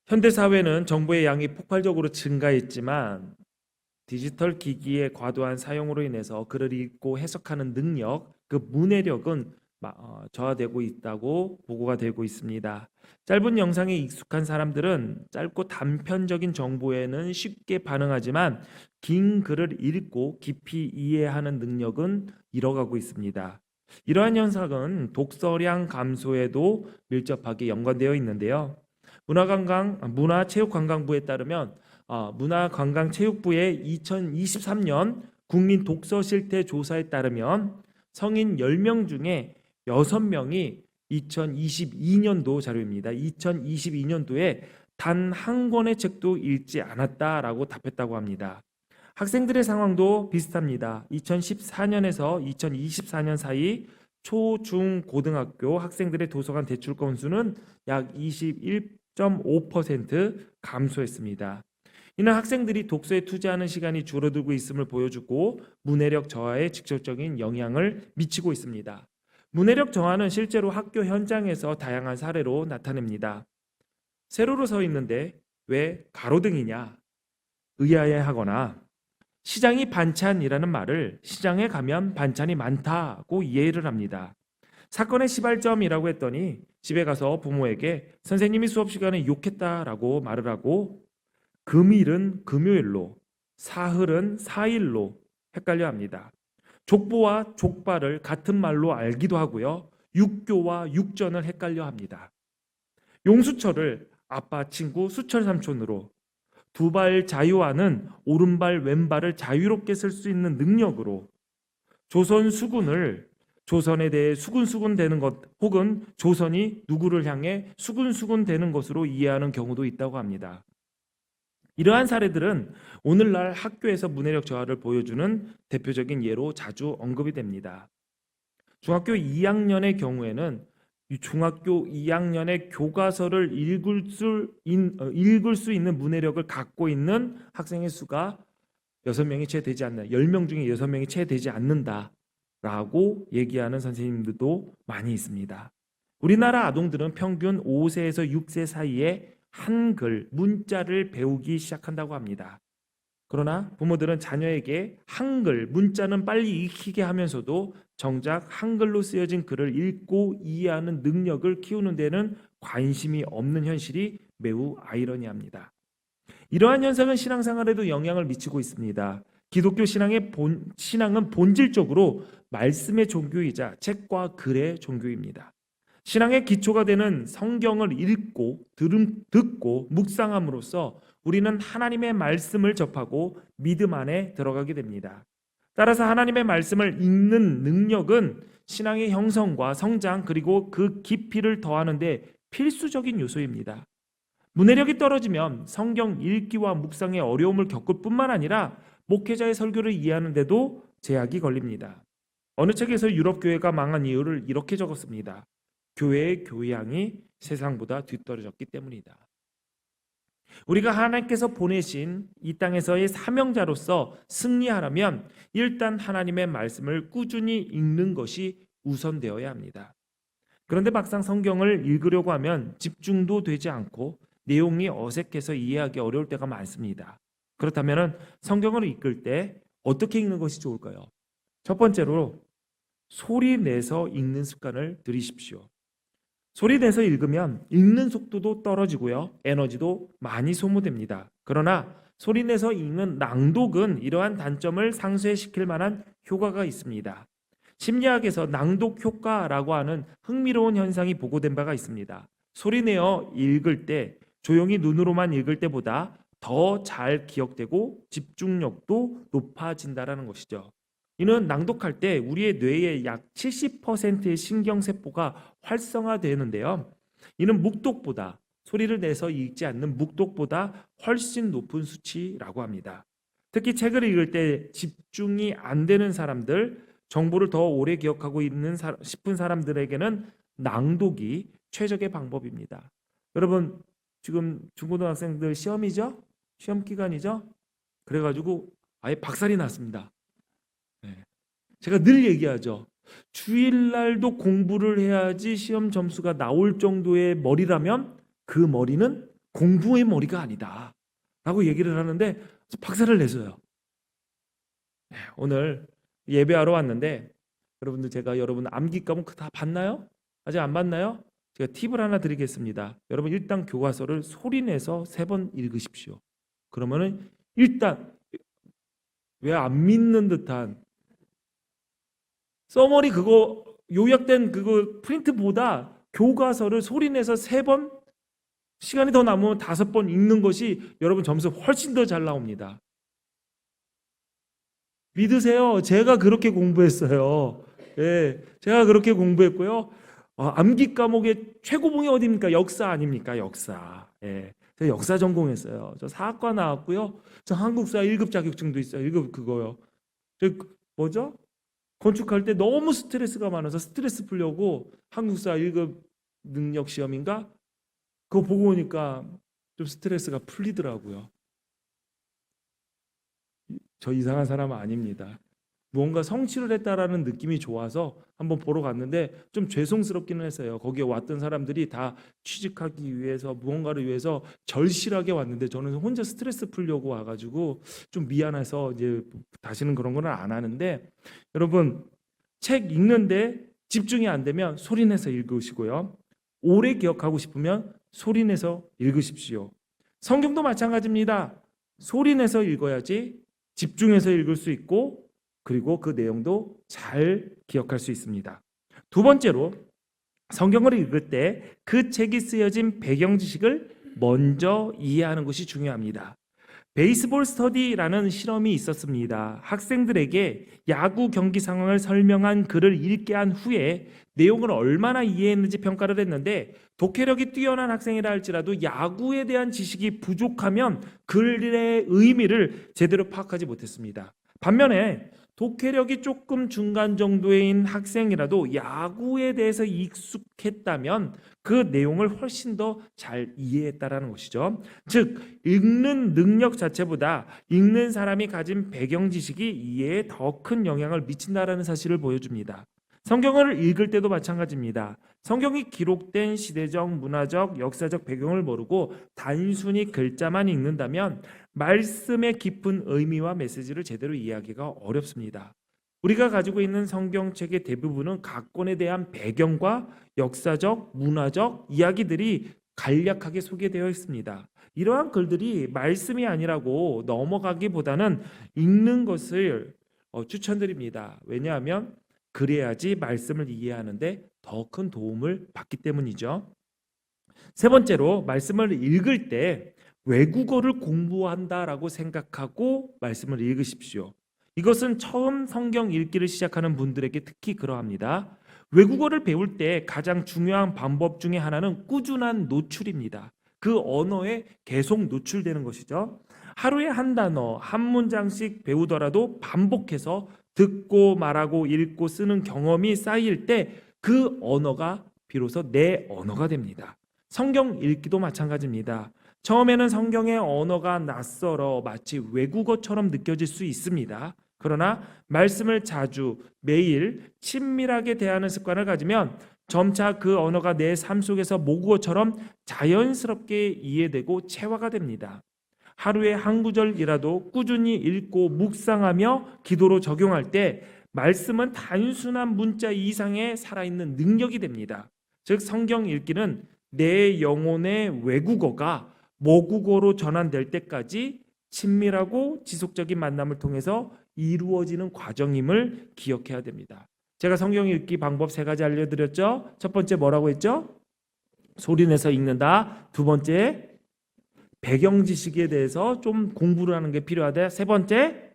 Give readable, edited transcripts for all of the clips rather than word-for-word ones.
현대 사회는 정보의 양이 폭발적으로 증가했지만 디지털 기기의 과도한 사용으로 인해서 글을 읽고 해석하는 능력, 그 문해력은 저하되고 있다고 보고가 되고 있습니다. 짧은 영상에 익숙한 사람들은 짧고 단편적인 정보에는 쉽게 반응하지만 긴 글을 읽고 깊이 이해하는 능력은 잃어가고 있습니다. 이러한 현상은 독서량 감소에도 밀접하게 연관되어 있는데요. 문화체육관광부에 따르면 문화관광체육부의 2023년 국민 독서 실태 조사에 따르면 성인 10명 중에 6명이 2022년도 자료입니다. 2022년도에 단 한 권의 책도 읽지 않았다라고 답했다고 합니다. 학생들의 상황도 비슷합니다. 2014년에서 2024년 사이 초, 중, 고등학교 학생들의 도서관 대출 건수는 약 21.5% 감소했습니다. 이는 학생들이 독서에 투자하는 시간이 줄어들고 있음을 보여주고 문해력 저하에 직접적인 영향을 미치고 있습니다. 문해력 저하는 실제로 학교 현장에서 다양한 사례로 나타냅니다. 세로로 서 있는데 왜 가로등이냐 의아해하거나 시장이 반찬이라는 말을 시장에 가면 반찬이 많다고 이해를 합니다. 사건의 시발점이라고 했더니 집에 가서 부모에게 선생님이 수업 시간에 욕했다라고 말을 하고 금일은 금요일로, 사흘은 사일로 헷갈려 합니다. 족보와 족발을 같은 말로 알기도 하고요. 육교와 육전을 헷갈려 합니다. 용수철을 아빠 친구 수철 삼촌으로, 두발 자유화는 오른발 왼발을 자유롭게 쓸 수 있는 능력으로, 조선 수군을 조선에 대해 수군수군 되는 것 혹은 조선이 누구를 향해 수군수군 되는 것으로 이해하는 경우도 있다고 합니다. 이러한 사례들은 오늘날 학교에서 문해력 저하를 보여주는 대표적인 예로 자주 언급이 됩니다. 중학교 2학년의 경우에는 중학교 2학년의 교과서를 읽을 수 있는 문해력을 갖고 있는 학생의 수가 6명이 채 되지 않는다. 10명 중에 6명이 채 되지 않는다라고 얘기하는 선생님들도 많이 있습니다. 우리나라 아동들은 평균 5세에서 6세 사이에 한글, 문자를 배우기 시작한다고 합니다. 그러나 부모들은 자녀에게 한글, 문자는 빨리 익히게 하면서도 정작 한글로 쓰여진 글을 읽고 이해하는 능력을 키우는 데는 관심이 없는 현실이 매우 아이러니합니다. 이러한 현상은 신앙생활에도 영향을 미치고 있습니다. 기독교 신앙은 본질적으로 말씀의 종교이자 책과 글의 종교입니다. 신앙의 기초가 되는 성경을 읽고 듣고 묵상함으로써 우리는 하나님의 말씀을 접하고 믿음 안에 들어가게 됩니다. 따라서 하나님의 말씀을 읽는 능력은 신앙의 형성과 성장 그리고 그 깊이를 더하는 데 필수적인 요소입니다. 문해력이 떨어지면 성경 읽기와 묵상의 어려움을 겪을 뿐만 아니라 목회자의 설교를 이해하는 데도 제약이 걸립니다. 어느 책에서 유럽 교회가 망한 이유를 이렇게 적었습니다. 교회의 교양이 세상보다 뒤떨어졌기 때문이다. 우리가 하나님께서 보내신 이 땅에서의 사명자로서 승리하려면 일단 하나님의 말씀을 꾸준히 읽는 것이 우선되어야 합니다. 그런데 막상 성경을 읽으려고 하면 집중도 되지 않고 내용이 어색해서 이해하기 어려울 때가 많습니다. 그렇다면 성경을 읽을 때 어떻게 읽는 것이 좋을까요? 첫 번째로 소리 내서 읽는 습관을 들이십시오. 소리 내서 읽으면 읽는 속도도 떨어지고요. 에너지도 많이 소모됩니다. 그러나 소리 내서 읽는 낭독은 이러한 단점을 상쇄시킬 만한 효과가 있습니다. 심리학에서 낭독 효과라고 하는 흥미로운 현상이 보고된 바가 있습니다. 소리 내어 읽을 때 조용히 눈으로만 읽을 때보다 더 잘 기억되고 집중력도 높아진다는 것이죠. 이는 낭독할 때 우리의 뇌의 약 70%의 신경세포가 활성화되는데요. 이는 묵독보다 소리를 내서 읽지 않는 묵독보다 훨씬 높은 수치라고 합니다. 특히 책을 읽을 때 집중이 안 되는 사람들, 정보를 더 오래 기억하고 있는 싶은 사람들에게는 낭독이 최적의 방법입니다. 여러분 지금 중고등학생들 시험이죠? 시험 기간이죠? 그래가지고 아예 박살이 났습니다. 제가 늘 얘기하죠. 주일날도 공부를 해야지 시험 점수가 나올 정도의 머리라면 그 머리는 공부의 머리가 아니다 라고 얘기를 하는데 박살을 냈어요. 오늘 예배하러 왔는데 여러분들, 제가 여러분 암기 과목 다 봤나요? 아직 안 봤나요? 제가 팁을 하나 드리겠습니다. 여러분, 일단 교과서를 소리내서 3번 읽으십시오. 그러면은 일단, 왜 안 믿는 듯한 써머리 그거 요약된 그거 프린트보다 교과서를 소리내서 3번, 시간이 더 남으면 5번 읽는 것이 여러분 점수 훨씬 더 잘 나옵니다. 믿으세요. 제가 그렇게 공부했어요. 예, 제가 그렇게 공부했고요. 암기 과목의 최고봉이 어디입니까? 역사 아닙니까? 역사. 예, 제가 역사 전공했어요. 저 사학과 나왔고요. 저 한국사 1급 자격증도 있어요. 1급 그거요. 뭐죠? 건축할 때 너무 스트레스가 많아서 스트레스 풀려고 한국사 1급 능력 시험인가? 그거 보고 오니까 좀 스트레스가 풀리더라고요. 저 이상한 사람은 아닙니다. 무언가 성취를 했다라는 느낌이 좋아서 한번 보러 갔는데 좀 죄송스럽기는 했어요. 거기에 왔던 사람들이 다 취직하기 위해서, 무언가를 위해서 절실하게 왔는데 저는 혼자 스트레스 풀려고 와가지고 좀 미안해서 이제 다시는 그런 거는 안 하는데, 여러분, 책 읽는데 집중이 안 되면 소리내서 읽으시고요. 오래 기억하고 싶으면 소리내서 읽으십시오. 성경도 마찬가지입니다. 소리내서 읽어야지 집중해서 읽을 수 있고, 그리고 그 내용도 잘 기억할 수 있습니다. 두 번째로, 성경을 읽을 때 그 책이 쓰여진 배경 지식을 먼저 이해하는 것이 중요합니다. 베이스볼 스터디라는 실험이 있었습니다. 학생들에게 야구 경기 상황을 설명한 글을 읽게 한 후에 내용을 얼마나 이해했는지 평가를 했는데, 독해력이 뛰어난 학생이라 할지라도 야구에 대한 지식이 부족하면 글의 의미를 제대로 파악하지 못했습니다. 반면에 독해력이 조금 중간 정도인 학생이라도 야구에 대해서 익숙했다면 그 내용을 훨씬 더 잘 이해했다라는 것이죠. 즉, 읽는 능력 자체보다 읽는 사람이 가진 배경 지식이 이해에 더 큰 영향을 미친다라는 사실을 보여줍니다. 성경을 읽을 때도 마찬가지입니다. 성경이 기록된 시대적, 문화적, 역사적 배경을 모르고 단순히 글자만 읽는다면 말씀의 깊은 의미와 메시지를 제대로 이해하기가 어렵습니다. 우리가 가지고 있는 성경책의 대부분은 각 권에 대한 배경과 역사적, 문화적 이야기들이 간략하게 소개되어 있습니다. 이러한 글들이 말씀이 아니라고 넘어가기보다는 읽는 것을 추천드립니다. 왜냐하면 그래야지 말씀을 이해하는데 더 큰 도움을 받기 때문이죠. 세 번째로, 말씀을 읽을 때 외국어를 공부한다라고 생각하고 말씀을 읽으십시오. 이것은 처음 성경 읽기를 시작하는 분들에게 특히 그러합니다. 외국어를 배울 때 가장 중요한 방법 중에 하나는 꾸준한 노출입니다. 그 언어에 계속 노출되는 것이죠. 하루에 한 단어, 한 문장씩 배우더라도 반복해서 듣고 말하고 읽고 쓰는 경험이 쌓일 때 그 언어가 비로소 내 언어가 됩니다. 성경 읽기도 마찬가지입니다. 처음에는 성경의 언어가 낯설어 마치 외국어처럼 느껴질 수 있습니다. 그러나 말씀을 자주, 매일 친밀하게 대하는 습관을 가지면 점차 그 언어가 내 삶 속에서 모국어처럼 자연스럽게 이해되고 체화가 됩니다. 하루에 한 구절이라도 꾸준히 읽고 묵상하며 기도로 적용할 때 말씀은 단순한 문자 이상의 살아있는 능력이 됩니다. 즉, 성경 읽기는 내 영혼의 외국어가 모국어로 전환될 때까지 친밀하고 지속적인 만남을 통해서 이루어지는 과정임을 기억해야 됩니다. 제가 성경 읽기 방법 3가지 알려드렸죠. 첫 번째 뭐라고 했죠? 소리내서 읽는다. 두 번째, 배경 지식에 대해서 좀 공부를 하는 게 필요하다. 세 번째,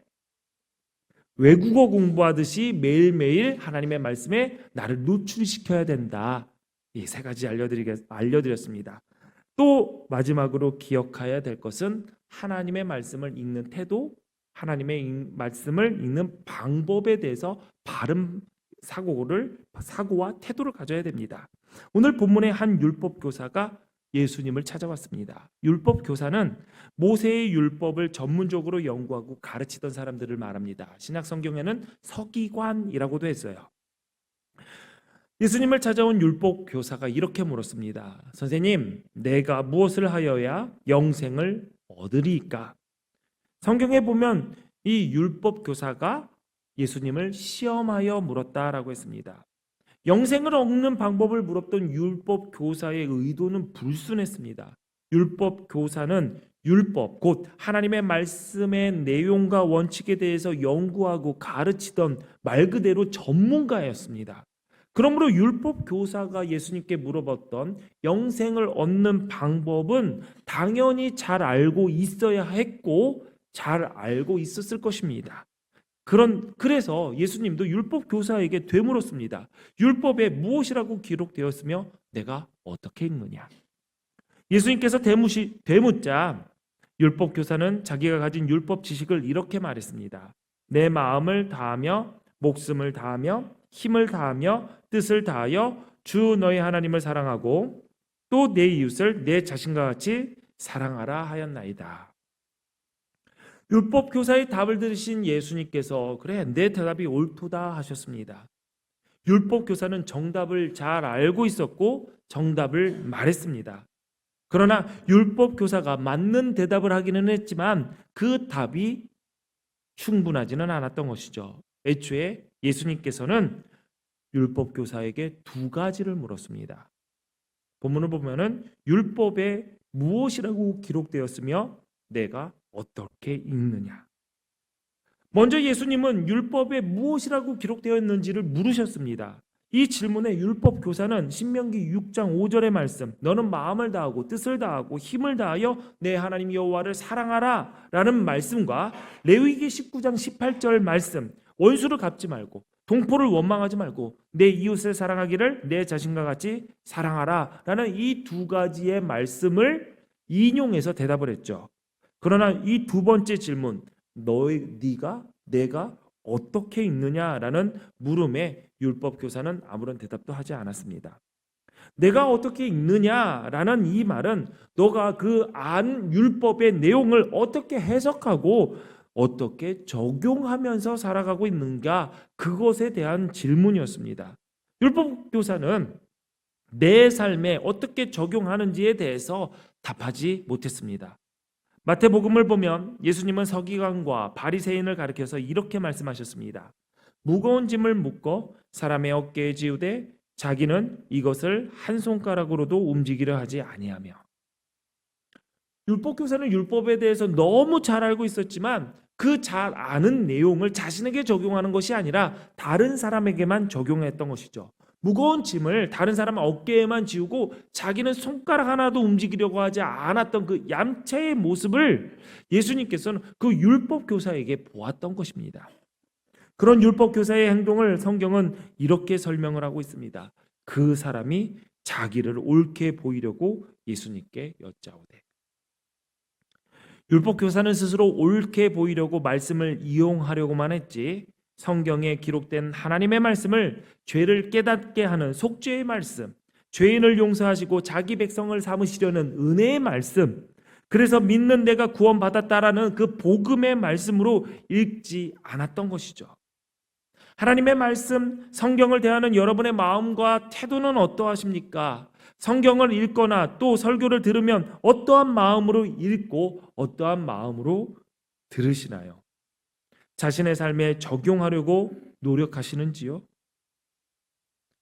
외국어 공부하듯이 매일매일 하나님의 말씀에 나를 노출시켜야 된다. 이 3가지 알려드렸습니다. 또 마지막으로 기억해야 될 것은 하나님의 말씀을 읽는 태도, 하나님의 말씀을 읽는 방법에 대해서 바른 사고와 태도를 가져야 됩니다. 오늘 본문의 한 율법 교사가 예수님을 찾아왔습니다. 율법 교사는 모세의 율법을 전문적으로 연구하고 가르치던 사람들을 말합니다. 신약 성경에는 서기관이라고도 했어요. 예수님을 찾아온 율법 교사가 이렇게 물었습니다. 선생님, 내가 무엇을 하여야 영생을 얻으리이까? 성경에 보면 이 율법 교사가 예수님을 시험하여 물었다라고 했습니다. 영생을 얻는 방법을 물었던 율법 교사의 의도는 불순했습니다. 율법 교사는 율법, 곧 하나님의 말씀의 내용과 원칙에 대해서 연구하고 가르치던 말 그대로 전문가였습니다. 그러므로 율법 교사가 예수님께 물어봤던 영생을 얻는 방법은 당연히 잘 알고 있어야 했고 잘 알고 있었을 것입니다. 그래서 예수님도 율법 교사에게 되물었습니다. 율법에 무엇이라고 기록되었으며 내가 어떻게 읽느냐? 예수님께서 되묻자 율법 교사는 자기가 가진 율법 지식을 이렇게 말했습니다. 내 마음을 다하며 목숨을 다하며 힘을 다하며 뜻을 다하여 주 너희 하나님을 사랑하고 또 내 이웃을 내 자신과 같이 사랑하라 하였나이다. 율법 교사의 답을 들으신 예수님께서 그래 내 대답이 옳도다 하셨습니다. 율법 교사는 정답을 잘 알고 있었고 정답을 말했습니다. 그러나 율법 교사가 맞는 대답을 하기는 했지만 그 답이 충분하지는 않았던 것이죠. 애초에 예수님께서는 율법 교사에게 두 가지를 물었습니다. 본문을 보면은 율법에 무엇이라고 기록되었으며 내가 어떻게 읽느냐. 먼저 예수님은 율법에 무엇이라고 기록되어 있는지를 물으셨습니다. 이 질문에 율법 교사는 신명기 6장 5절의 말씀, 너는 마음을 다하고 뜻을 다하고 힘을 다하여 내 하나님 여호와를 사랑하라 라는 말씀과 레위기 19장 18절 말씀, 원수를 갚지 말고 동포를 원망하지 말고 내 이웃을 사랑하기를 내 자신과 같이 사랑하라 라는 이 두 가지의 말씀을 인용해서 대답을 했죠. 그러나 이 두 번째 질문, 내가 어떻게 읽느냐라는 물음에 율법 교사는 아무런 대답도 하지 않았습니다. 내가 어떻게 읽느냐라는 이 말은 너가 그 안 율법의 내용을 어떻게 해석하고 어떻게 적용하면서 살아가고 있는가, 그것에 대한 질문이었습니다. 율법 교사는 내 삶에 어떻게 적용하는지에 대해서 답하지 못했습니다. 마태복음을 보면 예수님은 서기관과 바리새인을 가리켜서 이렇게 말씀하셨습니다. 무거운 짐을 묶어 사람의 어깨에 지우되 자기는 이것을 한 손가락으로도 움직이려 하지 아니하며. 율법 교사는 율법에 대해서 너무 잘 알고 있었지만 그 잘 아는 내용을 자신에게 적용하는 것이 아니라 다른 사람에게만 적용했던 것이죠. 무거운 짐을 다른 사람 어깨에만 지우고 자기는 손가락 하나도 움직이려고 하지 않았던 그 얌체의 모습을 예수님께서는 그 율법 교사에게 보았던 것입니다. 그런 율법 교사의 행동을 성경은 이렇게 설명을 하고 있습니다. 그 사람이 자기를 옳게 보이려고 예수님께 여짜오되. 율법 교사는 스스로 옳게 보이려고 말씀을 이용하려고만 했지 성경에 기록된 하나님의 말씀을 죄를 깨닫게 하는 속죄의 말씀, 죄인을 용서하시고 자기 백성을 삼으시려는 은혜의 말씀, 그래서 믿는 내가 구원받았다라는 그 복음의 말씀으로 읽지 않았던 것이죠. 하나님의 말씀, 성경을 대하는 여러분의 마음과 태도는 어떠하십니까? 성경을 읽거나 또 설교를 들으면 어떠한 마음으로 읽고 어떠한 마음으로 들으시나요? 자신의 삶에 적용하려고 노력하시는지요?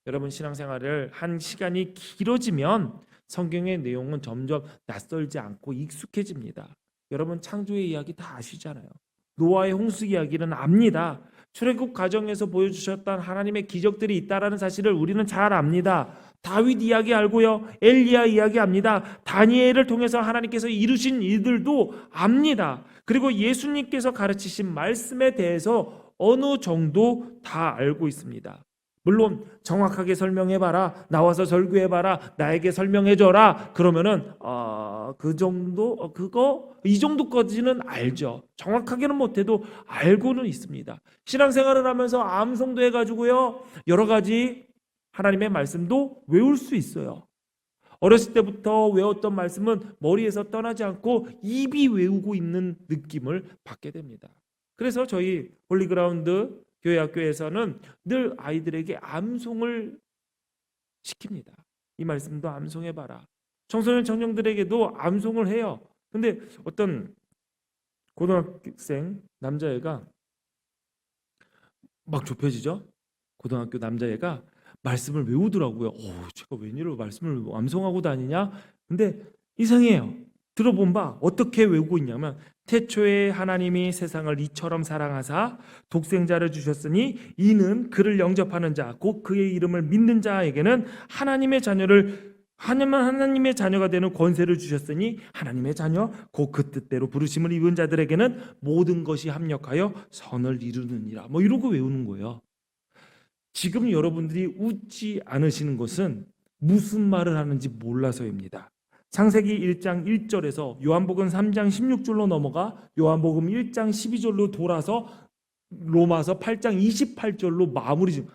여러분, 신앙생활을 한 시간이 길어지면 성경의 내용은 점점 낯설지 않고 익숙해집니다. 여러분, 창조의 이야기 다 아시잖아요. 노아의 홍수 이야기는 압니다. 출애굽 과정에서 보여주셨던 하나님의 기적들이 있다라는 사실을 우리는 잘 압니다. 다윗 이야기 알고요. 엘리야 이야기 압니다. 다니엘을 통해서 하나님께서 이루신 일들도 압니다. 그리고 예수님께서 가르치신 말씀에 대해서 어느 정도 다 알고 있습니다. 물론 정확하게 설명해봐라, 나와서 설교해봐라, 나에게 설명해줘라 그러면은 이 정도까지는 알죠. 정확하게는 못해도 알고는 있습니다. 신앙생활을 하면서 암송도 해가지고요, 여러 가지 하나님의 말씀도 외울 수 있어요. 어렸을 때부터 외웠던 말씀은 머리에서 떠나지 않고 입이 외우고 있는 느낌을 받게 됩니다. 그래서 저희 홀리그라운드 교회 학교에서는 늘 아이들에게 암송을 시킵니다. 이 말씀도 암송해봐라. 청소년 청년들에게도 암송을 해요. 근데 어떤 고등학생 남자애가 막 좁혀지죠. 고등학교 남자애가 말씀을 외우더라고요. 제가 웬일로 말씀을 암송하고 다니냐? 근데 이상해요. 들어본 바 어떻게 외우고 있냐면, 태초에 하나님이 세상을 이처럼 사랑하사 독생자를 주셨으니 이는 그를 영접하는 자 곧 그의 이름을 믿는 자에게는 하나님의 자녀가 되는 권세를 주셨으니 하나님의 자녀 곧 그 뜻대로 부르심을 입은 자들에게는 모든 것이 합력하여 선을 이루느니라. 뭐 이러고 외우는 거예요. 지금 여러분들이 웃지 않으시는 것은 무슨 말을 하는지 몰라서입니다. 창세기 1장 1절에서 요한복음 3장 16절로 넘어가 요한복음 1장 12절로 돌아서 로마서 8장 28절로 마무리 중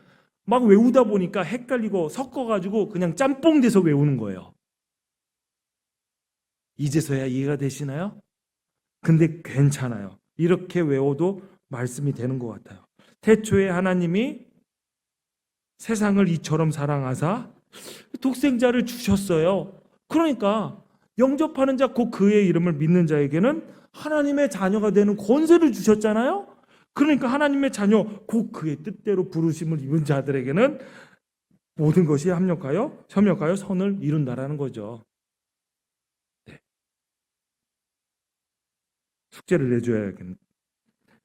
막 외우다 보니까 헷갈리고 섞어가지고 그냥 짬뽕 돼서 외우는 거예요. 이제서야 이해가 되시나요? 근데 괜찮아요. 이렇게 외워도 말씀이 되는 것 같아요. 태초에 하나님이 세상을 이처럼 사랑하사 독생자를 주셨어요. 그러니까 영접하는 자 곧 그의 이름을 믿는 자에게는 하나님의 자녀가 되는 권세를 주셨잖아요. 그러니까 하나님의 자녀 곧 그의 뜻대로 부르심을 입은 자들에게는 모든 것이 협력하여 선을 이룬다라는 거죠. 네. 숙제를 내줘야겠네.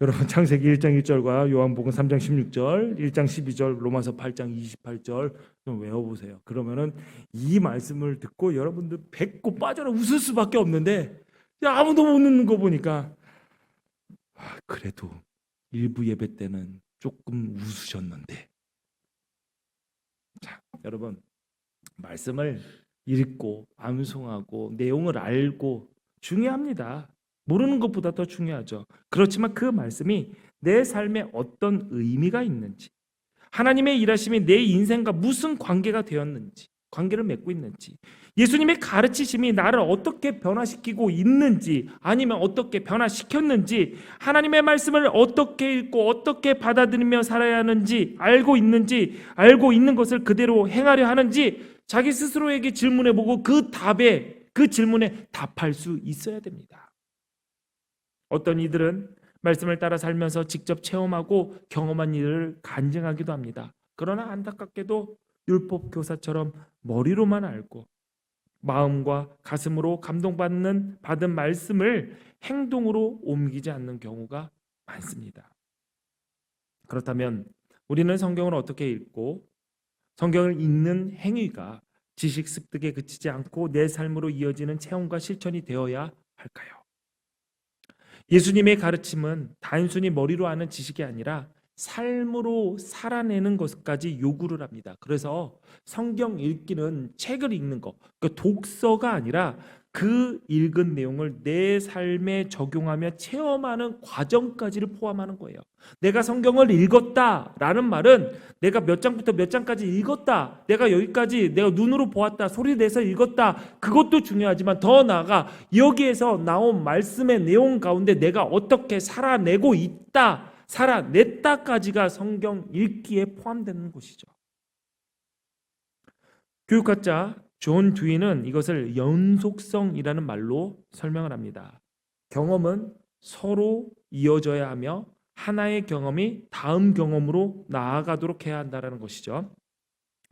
여러분, 창세기 1장 1절과 요한복음 3장 16절, 1장 12절, 로마서 8장 28절 좀 외워보세요. 그러면은 이 말씀을 듣고 여러분들 배꼽 빠져라 웃을 수밖에 없는데, 아무도 못 웃는 거 보니까 그래도 일부 예배 때는 조금 웃으셨는데. 자, 여러분, 말씀을 읽고 암송하고 내용을 알고 중요합니다. 모르는 것보다 더 중요하죠. 그렇지만 그 말씀이 내 삶에 어떤 의미가 있는지, 하나님의 일하심이 내 인생과 무슨 관계가 되었는지, 관계를 맺고 있는지, 예수님의 가르치심이 나를 어떻게 변화시키고 있는지, 아니면 어떻게 변화시켰는지, 하나님의 말씀을 어떻게 읽고 어떻게 받아들이며 살아야 하는지 알고 있는 것을 그대로 행하려 하는지 자기 스스로에게 질문해보고 그 질문에 답할 수 있어야 됩니다. 어떤 이들은 말씀을 따라 살면서 직접 체험하고 경험한 일을 간증하기도 합니다. 그러나 안타깝게도 율법 교사처럼 머리로만 알고 마음과 가슴으로 받은 말씀을 행동으로 옮기지 않는 경우가 많습니다. 그렇다면 우리는 성경을 어떻게 읽고 성경을 읽는 행위가 지식 습득에 그치지 않고 내 삶으로 이어지는 체험과 실천이 되어야 할까요? 예수님의 가르침은 단순히 머리로 아는 지식이 아니라 삶으로 살아내는 것까지 요구를 합니다. 그래서 성경 읽기는 책을 읽는 것, 그러니까 독서가 아니라 그 읽은 내용을 내 삶에 적용하며 체험하는 과정까지를 포함하는 거예요. 내가 성경을 읽었다라는 말은 내가 몇 장부터 몇 장까지 읽었다, 내가 여기까지 내가 눈으로 보았다, 소리 내서 읽었다, 그것도 중요하지만 더 나아가 여기에서 나온 말씀의 내용 가운데 내가 어떻게 살아내고 있다, 살아냈다까지가 성경 읽기에 포함되는 것이죠. 교육학자 존 듀이는 이것을 연속성이라는 말로 설명을 합니다. 경험은 서로 이어져야 하며 하나의 경험이 다음 경험으로 나아가도록 해야 한다는 것이죠.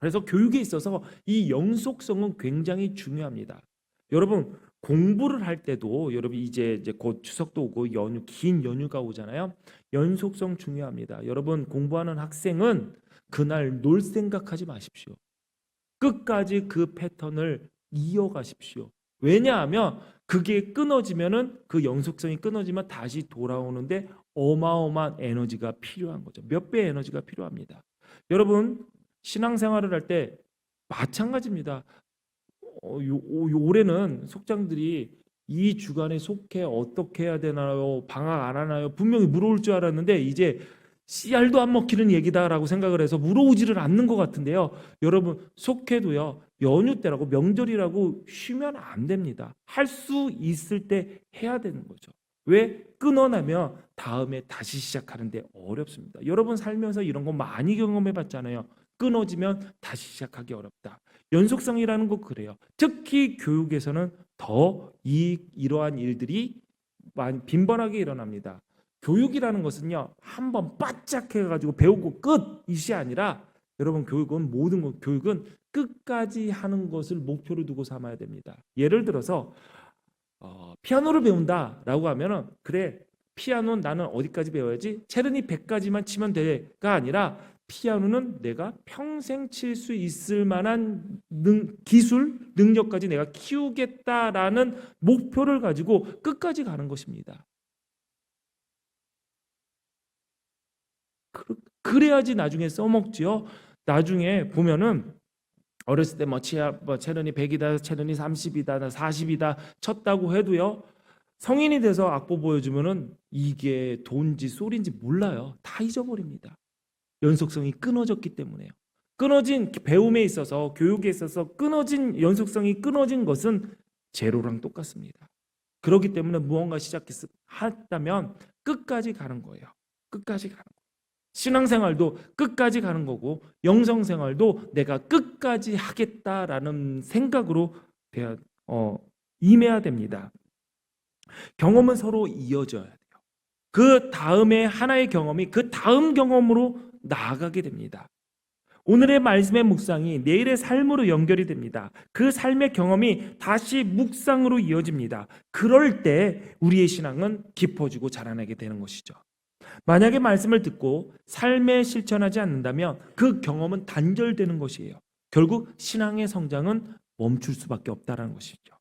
그래서 교육에 있어서 이 연속성은 굉장히 중요합니다. 여러분, 공부를 할 때도 여러분 이제 곧 추석도 오고 긴 연휴가 오잖아요. 연속성 중요합니다. 여러분, 공부하는 학생은 그날 놀 생각하지 마십시오. 끝까지 그 패턴을 이어가십시오. 왜냐하면 그게 끊어지면은 그 연속성이 끊어지면 다시 돌아오는데 어마어마한 에너지가 필요한 거죠. 몇 배의 에너지가 필요합니다. 여러분, 신앙생활을 할 때 마찬가지입니다. 올해는 속장들이 이 주간에 속해 어떻게 해야 되나요? 방학 안 하나요? 분명히 물어올 줄 알았는데 이제 씨알도 안 먹히는 얘기다라고 생각을 해서 물어오지를 않는 것 같은데요. 여러분, 속해도요, 연휴 때라고 명절이라고 쉬면 안 됩니다. 할 수 있을 때 해야 되는 거죠. 왜? 끊어나면 다음에 다시 시작하는데 어렵습니다. 여러분 살면서 이런 거 많이 경험해 봤잖아요. 끊어지면 다시 시작하기 어렵다. 연속성이라는 거 그래요. 특히 교육에서는 더 이러한 일들이 빈번하게 일어납니다. 교육이라는 것은요, 한번 바짝 해가지고 배우고 끝 이것이 아니라, 여러분, 교육은 끝까지 하는 것을 목표로 두고 삼아야 됩니다. 예를 들어서 피아노를 배운다라고 하면은, 그래, 피아노는 나는 어디까지 배워야지? 체르니 100까지만 치면 돼가 아니라, 피아노는 내가 평생 칠 수 있을 만한 기술, 능력까지 내가 키우겠다라는 목표를 가지고 끝까지 가는 것입니다. 그래야지 나중에 써먹지요. 나중에 보면은 어렸을 때 체르니 100이다, 체르니 30이다, 40이다 쳤다고 해도요, 성인이 돼서 악보 보여주면은 이게 돈지 소리인지 몰라요. 다 잊어버립니다. 연속성이 끊어졌기 때문에요. 끊어진 배움에 있어서, 교육에 있어서 연속성이 끊어진 것은 제로랑 똑같습니다. 그렇기 때문에 무언가 시작했다면 끝까지 가는 거예요. 끝까지 가는 거예요. 신앙생활도 끝까지 가는 거고, 영성생활도 내가 끝까지 하겠다라는 생각으로 임해야 됩니다. 경험은 서로 이어져야 돼요. 그 다음에 하나의 경험이 그 다음 경험으로 나아가게 됩니다. 오늘의 말씀의 묵상이 내일의 삶으로 연결이 됩니다. 그 삶의 경험이 다시 묵상으로 이어집니다. 그럴 때 우리의 신앙은 깊어지고 자라나게 되는 것이죠. 만약에 말씀을 듣고 삶에 실천하지 않는다면 그 경험은 단절되는 것이에요. 결국 신앙의 성장은 멈출 수밖에 없다는 것이죠.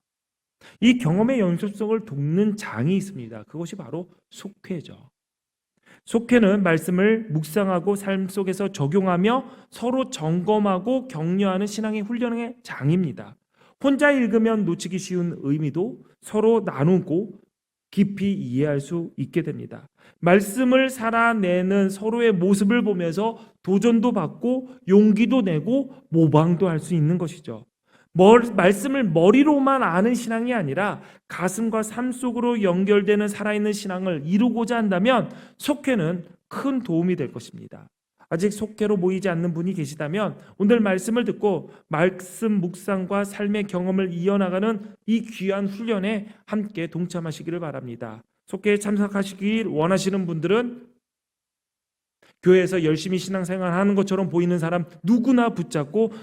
이 경험의 연속성을 돕는 장이 있습니다. 그것이 바로 속회죠. 속회는 말씀을 묵상하고 삶 속에서 적용하며 서로 점검하고 격려하는 신앙의 훈련의 장입니다. 혼자 읽으면 놓치기 쉬운 의미도 서로 나누고 깊이 이해할 수 있게 됩니다. 말씀을 살아내는 서로의 모습을 보면서 도전도 받고 용기도 내고 모방도 할 수 있는 것이죠. 말씀을 머리로만 아는 신앙이 아니라 가슴과 삶 속으로 연결되는 살아있는 신앙을 이루고자 한다면 속회는 큰 도움이 될 것입니다. 아직 속회로 모이지 않는 분이 계시다면 오늘 말씀을 듣고 말씀 묵상과 삶의 경험을 이어나가는 이 귀한 훈련에 함께 동참하시기를 바랍니다. 속회에 참석하시길 원하시는 분들은 교회에서 열심히 신앙생활 하는 것처럼 보이는 사람 누구나 붙잡고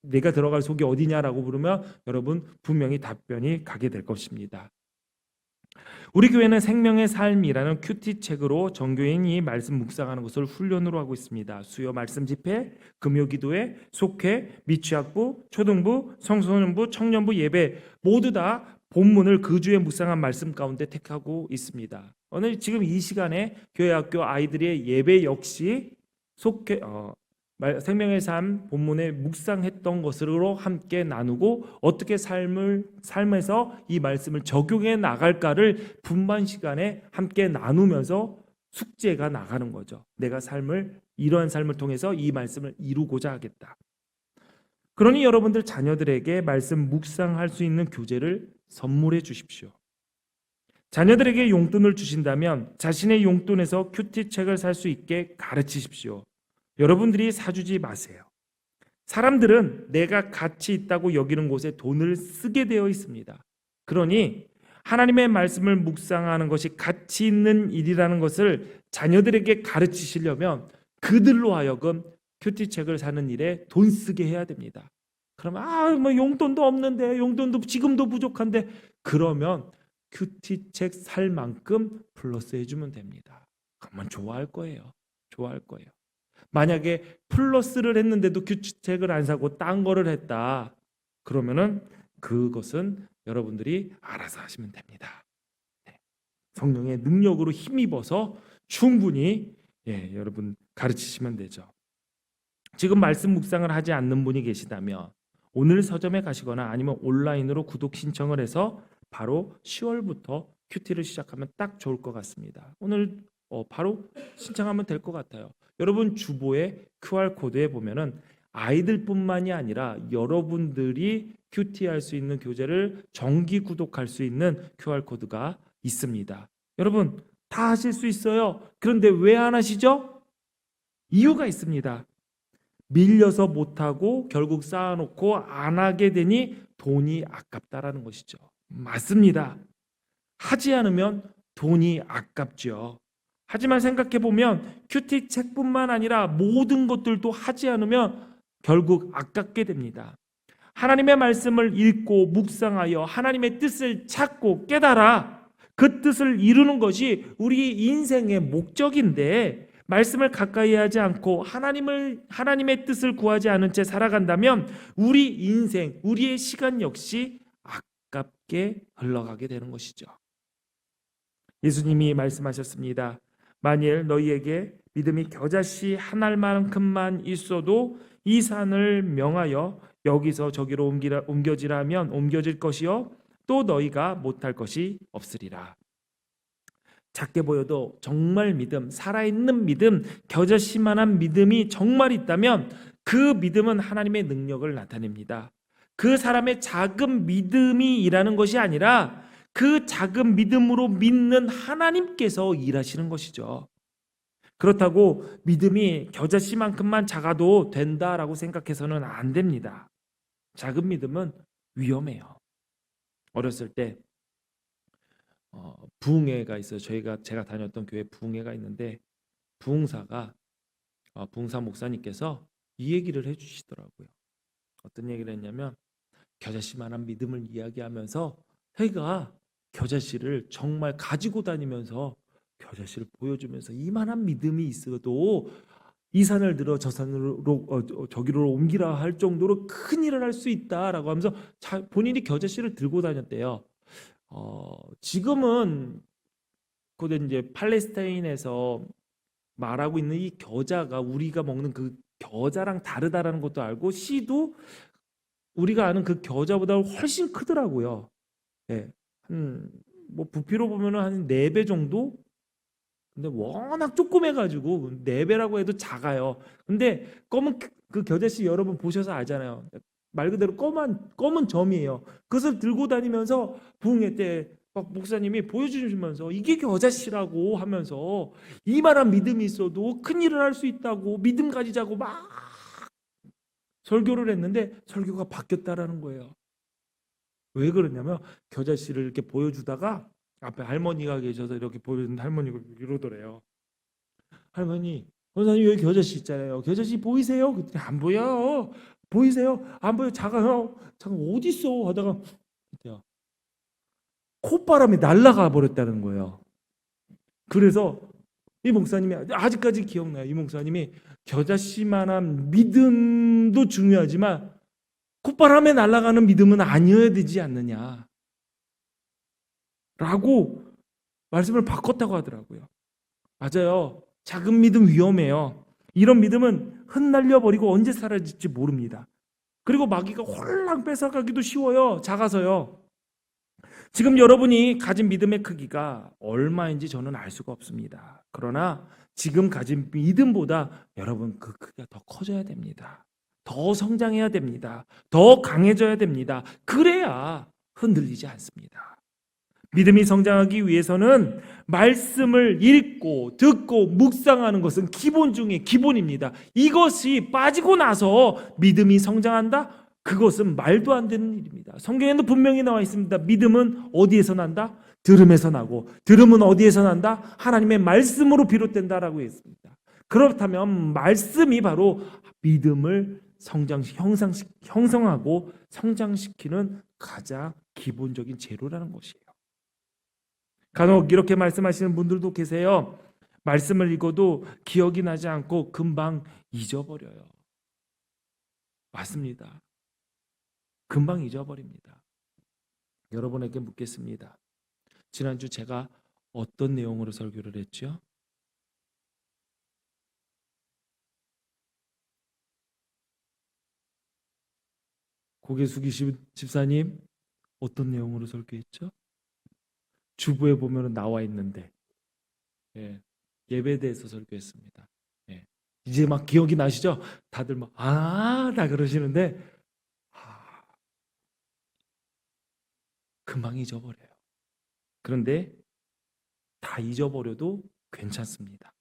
내가 들어갈 속이 어디냐라고 물으면 여러분 분명히 답변이 가게 될 것입니다. 우리 교회는 생명의 삶이라는 큐티 책으로 정교인이 말씀 묵상하는 것을 훈련으로 하고 있습니다. 수요 말씀 집회, 금요 기도회, 속회, 미취학부, 초등부, 청소년부, 청년부 예배 모두 다 본문을 그 주에 묵상한 말씀 가운데 택하고 있습니다. 오늘 지금 이 시간에 교회 학교 아이들의 예배 역시 생명의 삶 본문에 묵상했던 것으로 함께 나누고 어떻게 삶에서 이 말씀을 적용해 나갈까를 분반 시간에 함께 나누면서 숙제가 나가는 거죠. 내가 이러한 삶을 통해서 이 말씀을 이루고자 하겠다. 그러니 여러분들 자녀들에게 말씀 묵상할 수 있는 교재를 선물해 주십시오. 자녀들에게 용돈을 주신다면 자신의 용돈에서 큐티 책을 살 수 있게 가르치십시오. 여러분들이 사주지 마세요. 사람들은 내가 가치 있다고 여기는 곳에 돈을 쓰게 되어 있습니다. 그러니 하나님의 말씀을 묵상하는 것이 가치 있는 일이라는 것을 자녀들에게 가르치시려면 그들로 하여금 큐티 책을 사는 일에 돈 쓰게 해야 됩니다. 그러면 용돈도 없는데, 용돈도 지금도 부족한데, 그러면 큐티 책 살 만큼 플러스 해주면 됩니다. 그러면 좋아할 거예요. 만약에 플러스를 했는데도 큐티 책을 안 사고 딴 거를 했다, 그러면은 그것은 여러분들이 알아서 하시면 됩니다. 성령의 능력으로 힘입어서 충분히 여러분 가르치시면 되죠. 지금 말씀 묵상을 하지 않는 분이 계시다면 오늘 서점에 가시거나 아니면 온라인으로 구독 신청을 해서 바로 10월부터 큐티를 시작하면 딱 좋을 것 같습니다. 오늘 바로 신청하면 될 것 같아요. 여러분 주보에 QR코드에 보면은 아이들뿐만이 아니라 여러분들이 큐티할 수 있는 교재를 정기 구독할 수 있는 QR코드가 있습니다. 여러분 다 하실 수 있어요. 그런데 왜 안 하시죠? 이유가 있습니다. 밀려서 못하고 결국 쌓아놓고 안 하게 되니 돈이 아깝다라는 것이죠. 맞습니다. 하지 않으면 돈이 아깝죠. 하지만 생각해 보면 큐티 책뿐만 아니라 모든 것들도 하지 않으면 결국 아깝게 됩니다. 하나님의 말씀을 읽고 묵상하여 하나님의 뜻을 찾고 깨달아 그 뜻을 이루는 것이 우리 인생의 목적인데, 말씀을 가까이 하지 않고 하나님의 뜻을 구하지 않은 채 살아간다면 우리 인생, 우리의 시간 역시 아깝게 흘러가게 되는 것이죠. 예수님이 말씀하셨습니다. 만일 너희에게 믿음이 겨자씨 한 알만큼만 있어도 이 산을 명하여 여기서 저기로 옮겨지라면 옮겨질 것이요 또 너희가 못할 것이 없으리라. 작게 보여도 정말 믿음, 살아있는 믿음, 겨자씨만한 믿음이 정말 있다면 그 믿음은 하나님의 능력을 나타냅니다. 그 사람의 작은 믿음이 일하는 것이 아니라 그 작은 믿음으로 믿는 하나님께서 일하시는 것이죠. 그렇다고 믿음이 겨자씨만큼만 작아도 된다라고 생각해서는 안 됩니다. 작은 믿음은 위험해요. 어렸을 때 부흥회가 있어요. 제가 다녔던 교회 부흥회가 있는데 부흥사 목사님께서 이 얘기를 해주시더라고요. 어떤 얘기를 했냐면 겨자씨만한 믿음을 이야기하면서 저희가 겨자씨를 정말 가지고 다니면서 겨자씨를 보여주면서 이만한 믿음이 있어도 이 산을 들어 저 산으로 저기로 옮기라 할 정도로 큰 일을 할 수 있다라고 하면서 본인이 겨자씨를 들고 다녔대요. 지금은 곧 이제 팔레스타인에서 말하고 있는 이 겨자가 우리가 먹는 그 겨자랑 다르다라는 것도 알고, 씨도 우리가 아는 그 겨자보다 훨씬 크더라고요. 예. 뭐 부피로 보면은 한 4배 정도? 근데 워낙 조그매가지고 4배라고 해도 작아요. 근데 검은 그 겨자씨 여러분 보셔서 알잖아요. 말 그대로 검은 점이에요. 그것을 들고 다니면서 부흥회 때 막 목사님이 보여주시면서 이게 겨자씨라고 하면서 이만한 믿음이 있어도 큰 일을 할 수 있다고 믿음 가지자고 막 설교를 했는데 설교가 바뀌었다라는 거예요. 왜 그러냐면 겨자씨를 이렇게 보여주다가 앞에 할머니가 계셔서 이렇게 보여주는데 할머니가 이러더래요. 할머니, 원사님 여기 겨자씨 있잖아요. 겨자씨 보이세요? 그랬더니 안 보여. 보이세요? 안 보여. 작아요. 잠깐 어디 있어? 하다가 콧바람이 날아가 버렸다는 거예요. 그래서 이 목사님이 아직까지 기억나요. 이 목사님이 겨자씨만한 믿음도 중요하지만 콧바람에 날아가는 믿음은 아니어야 되지 않느냐 라고 말씀을 바꿨다고 하더라고요. 맞아요. 작은 믿음 위험해요. 이런 믿음은 흩날려 버리고 언제 사라질지 모릅니다. 그리고 마귀가 홀랑 뺏어가기도 쉬워요. 작아서요. 지금 여러분이 가진 믿음의 크기가 얼마인지 저는 알 수가 없습니다. 그러나 지금 가진 믿음보다 여러분 그 크기가 더 커져야 됩니다. 더 성장해야 됩니다. 더 강해져야 됩니다. 그래야 흔들리지 않습니다. 믿음이 성장하기 위해서는 말씀을 읽고 듣고 묵상하는 것은 기본 중에 기본입니다. 이것이 빠지고 나서 믿음이 성장한다? 그것은 말도 안 되는 일입니다. 성경에도 분명히 나와 있습니다. 믿음은 어디에서 난다? 들음에서 나고, 들음은 어디에서 난다? 하나님의 말씀으로 비롯된다라고 했습니다. 그렇다면 말씀이 바로 믿음을 형성하고 성장시키는 가장 기본적인 재료라는 것이에요. 간혹 이렇게 말씀하시는 분들도 계세요. 말씀을 읽어도 기억이 나지 않고 금방 잊어버려요. 맞습니다. 금방 잊어버립니다. 여러분에게 묻겠습니다. 지난주 제가 어떤 내용으로 설교를 했죠? 고개 숙이신 집사님, 어떤 내용으로 설교했죠? 주부에 보면 나와 있는데, 예배에 대해서 설교했습니다. 이제 막 기억이 나시죠? 다들 막 다 그러시는데 금방 잊어버려요. 그런데 다 잊어버려도 괜찮습니다.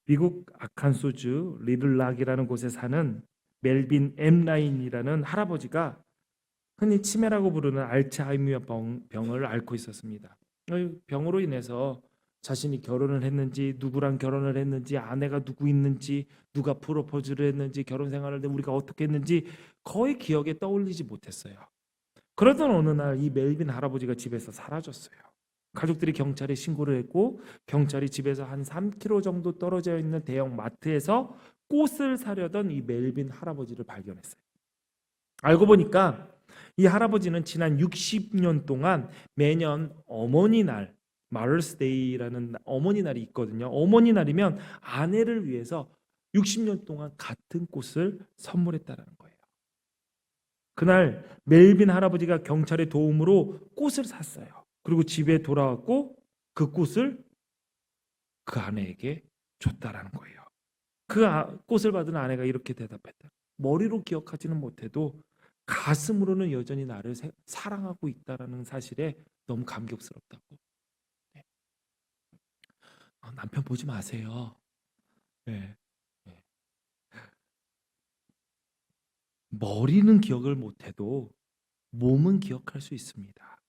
미국 아칸소주 리들락이라는 곳에 사는 멜빈 M 라인이라는 할아버지가 흔히 치매라고 부르는 알츠하이머 병을 앓고 있었습니다. 병으로 인해서 자신이 결혼을 했는지, 누구랑 결혼을 했는지, 아내가 누구 있는지, 누가 프로포즈를 했는지, 결혼 생활을 우리가 어떻게 했는지 거의 기억에 떠올리지 못했어요. 그러던 어느 날 이 멜빈 할아버지가 집에서 사라졌어요. 가족들이 경찰에 신고를 했고, 경찰이 집에서 한 3km 정도 떨어져 있는 대형 마트에서 꽃을 사려던 이 멜빈 할아버지를 발견했어요. 알고 보니까 이 할아버지는 지난 60년 동안 매년 어머니 날, 마더스 데이라는 어머니 날이 있거든요. 어머니 날이면 아내를 위해서 60년 동안 같은 꽃을 선물했다는 거예요. 그날 멜빈 할아버지가 경찰의 도움으로 꽃을 샀어요. 그리고 집에 돌아왔고 그 꽃을 그 아내에게 줬다라는 거예요. 그 꽃을 받은 아내가 이렇게 대답했다. 머리로 기억하지는 못해도 가슴으로는 여전히 나를 사랑하고 있다라는 사실에 너무 감격스럽다고. 네. 남편 보지 마세요. 네. 네. 머리는 기억을 못해도 몸은 기억할 수 있습니다.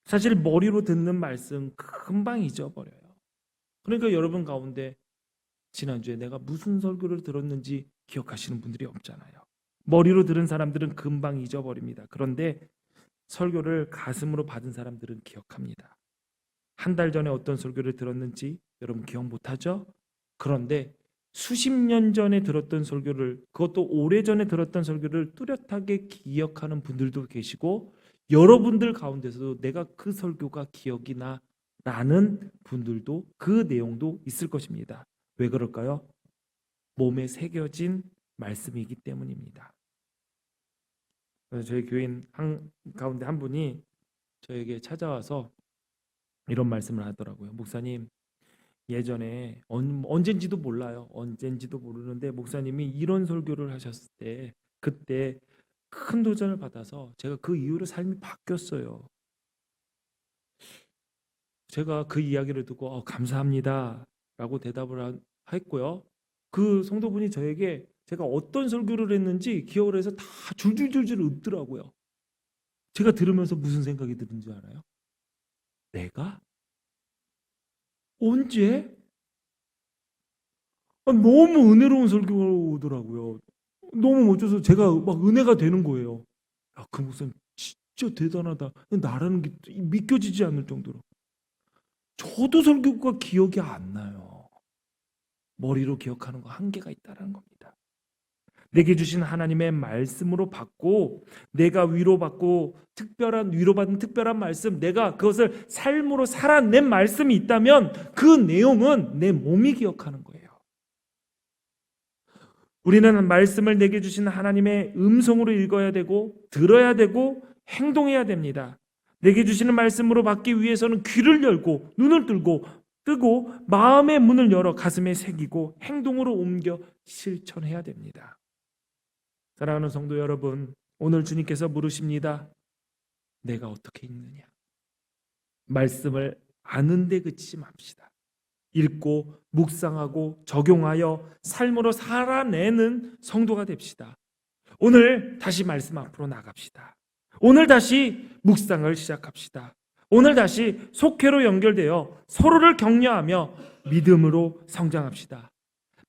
사실 머리로 듣는 말씀 금방 잊어버려요. 그러니까 여러분 가운데 지난주에 내가 무슨 설교를 들었는지 기억하시는 분들이 없잖아요. 머리로 들은 사람들은 금방 잊어버립니다. 그런데 설교를 가슴으로 받은 사람들은 기억합니다. 한 달 전에 어떤 설교를 들었는지 여러분 기억 못하죠? 그런데 수십 년 전에 들었던 설교를, 그것도 오래전에 들었던 설교를 뚜렷하게 기억하는 분들도 계시고, 여러분들 가운데서도 내가 그 설교가 기억이 나는 분들도 그 내용도 있을 것입니다. 왜 그럴까요? 몸에 새겨진 말씀이기 때문입니다. 그래서 저희 교인 가운데 한 분이 저에게 찾아와서 이런 말씀을 하더라고요. 목사님, 예전에 언젠지도 몰라요. 언젠지도 모르는데 목사님이 이런 설교를 하셨을 때 그때 큰 도전을 받아서 제가 그 이후로 삶이 바뀌었어요. 제가 그 이야기를 듣고 감사합니다 라고 대답을 했고요. 그 성도분이 저에게 제가 어떤 설교를 했는지 기억을 해서 다 줄줄줄줄 읊더라고요. 제가 들으면서 무슨 생각이 드는 줄 알아요? 내가? 언제? 너무 은혜로운 설교가 오더라고요. 너무 멋져서 제가 막 은혜가 되는 거예요. 야, 그 목사님 진짜 대단하다. 나라는 게 믿겨지지 않을 정도로. 저도 설교가 기억이 안 나요. 머리로 기억하는 거 한계가 있다는 겁니다. 내게 주신 하나님의 말씀으로 받고, 내가 위로받고 위로받은 특별한 말씀, 내가 그것을 삶으로 살아낸 말씀이 있다면 그 내용은 내 몸이 기억하는 거예요. 우리는 말씀을 내게 주신 하나님의 음성으로 읽어야 되고, 들어야 되고, 행동해야 됩니다. 내게 주시는 말씀으로 받기 위해서는 귀를 열고 눈을 뜨고 마음의 문을 열어 가슴에 새기고 행동으로 옮겨 실천해야 됩니다. 사랑하는 성도 여러분, 오늘 주님께서 물으십니다. 내가 어떻게 읽느냐? 말씀을 아는 데 그치지 맙시다. 읽고 묵상하고 적용하여 삶으로 살아내는 성도가 됩시다. 오늘 다시 말씀 앞으로 나갑시다. 오늘 다시 묵상을 시작합시다. 오늘 다시 속회로 연결되어 서로를 격려하며 믿음으로 성장합시다.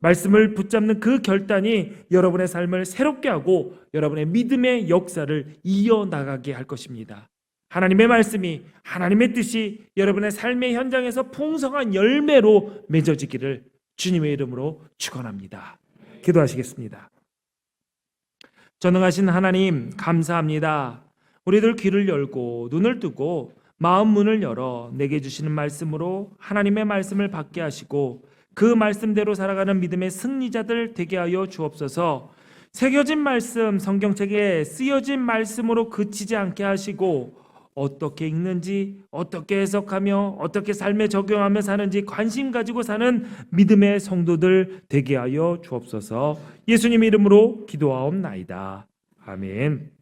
말씀을 붙잡는 그 결단이 여러분의 삶을 새롭게 하고 여러분의 믿음의 역사를 이어나가게 할 것입니다. 하나님의 말씀이, 하나님의 뜻이 여러분의 삶의 현장에서 풍성한 열매로 맺어지기를 주님의 이름으로 축원합니다. 기도하시겠습니다. 전능하신 하나님, 감사합니다. 우리들 귀를 열고 눈을 뜨고 마음 문을 열어 내게 주시는 말씀으로 하나님의 말씀을 받게 하시고 그 말씀대로 살아가는 믿음의 승리자들 되게 하여 주옵소서. 새겨진 말씀, 성경책에 쓰여진 말씀으로 그치지 않게 하시고 어떻게 읽는지, 어떻게 해석하며 어떻게 삶에 적용하며 사는지 관심 가지고 사는 믿음의 성도들 되게 하여 주옵소서. 예수님 이름으로 기도하옵나이다. 아멘.